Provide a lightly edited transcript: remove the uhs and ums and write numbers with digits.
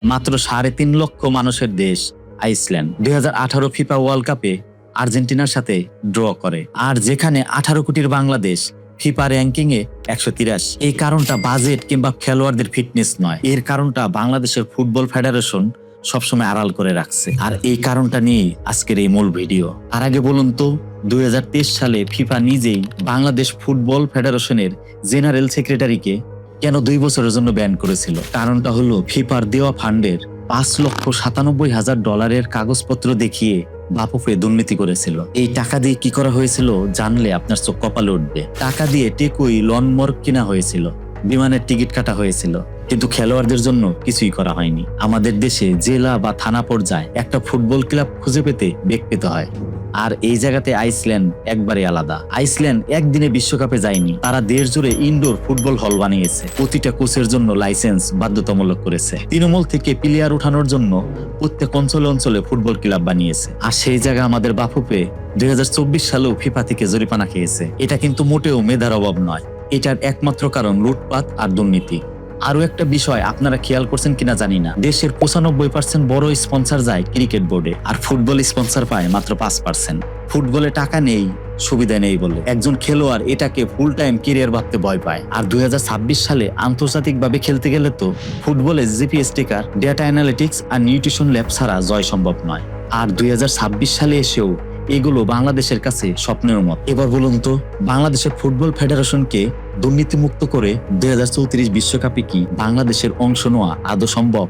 মাত্র 3.5 লক্ষ মানুষের দেশ আইসল্যান্ড 2018 ফিফা ওয়ার্ল্ড কাপে আর্জেন্টিনার সাথে ড্র করে। আর যেখানে 18 কোটির বাংলাদেশ ফিফা র্যাঙ্কিং এ 183। এই কারণটা বাজেট কিংবা খেলোয়াড়দের ফিটনেস নয়, এর কারণটা বাংলাদেশের ফুটবল ফেডারেশন সবসময় আড়াল করে রাখছে। আর এই কারণটা নিয়ে আজকের এই মূল ভিডিও। আর আগে বলুন তো, 2023 সালে ফিফা নিজেই বাংলাদেশ ফুটবল ফেডারেশনের জেনারেল সেক্রেটারিকে কেন 2 বছরের জন্য ব্যান করেছিল? কারণটা হলো ফিফার দেওয়া ফান্ডের $5,97,000 কাগজপত্র দেখিয়ে বাফুফে দুর্নীতি করেছিল। এই টাকা দিয়ে কি করা হয়েছিল জানলে আপনার চোখ কপালে উঠবে। টাকা দিয়ে টেকই লনমর্ক কিনা হয়েছিল, বিমানের টিকিট কাটা হয়েছিল, কিন্তু খেলোয়াড়দের জন্য কিছুই করা হয়নি। আমাদের দেশে জেলা বা থানা পর্যায়ে একটা ফুটবল ক্লাব খুঁজে পেতে বেগ পেতে হয়, আর এই জায়গাতে আইসল্যান্ড একবারে আলাদা। আইসল্যান্ড একদিনে বিশ্বকাপে যায়নি, তারা দেশ জুড়ে ইনডোর ফুটবল হল বানিয়েছে, প্রতিটা কোচের জন্য লাইসেন্স বাধ্যতামূলক করেছে, তৃণমূল থেকে প্লেয়ার উঠানোর জন্য প্রত্যেক অঞ্চলে অঞ্চলে ফুটবল ক্লাব বানিয়েছে। আর সেই জায়গা আমাদের বাফুফে 2024 সালেও ফিফা থেকে জরিমানা খেয়েছে। এটা কিন্তু মোটেও মেধার অভাব নয়, এটার একমাত্র কারণ লুটপাট আর দুর্নীতি। আরো একটা বিষয় আপনারা খেয়াল করছেন কিনা জানি না, দেশের 95% বড় স্পন্সর যায় ক্রিকেট বোর্ডে, আর ফুটবল স্পন্সর পায় মাত্র 5%। ফুটবলে টাকা নেই, সুবিধা নেই বলে একজন খেলোয়াড় এটাকে ফুল টাইম ক্যারিয়ার ভাবতে ভয় পায়। আর 2026 সালে আন্তর্জাতিকভাবে খেলতে গেলে তো ফুটবলে জিপিএস টেকার, ডেটা অ্যানালিটিক্স আর নিউট্রিশন ল্যাব ছাড়া জয় সম্ভব নয়। আর 2026 সালে এসেও এগুলো বাংলাদেশের কাছে স্বপ্নের মত। এবার বলুন তো, বাংলাদেশের ফুটবল ফেডারেশনকে দুর্নীতিমুক্ত করে 2034 বিশ্বকাপে কি বাংলাদেশের অংশ নেওয়া আদৌ সম্ভব?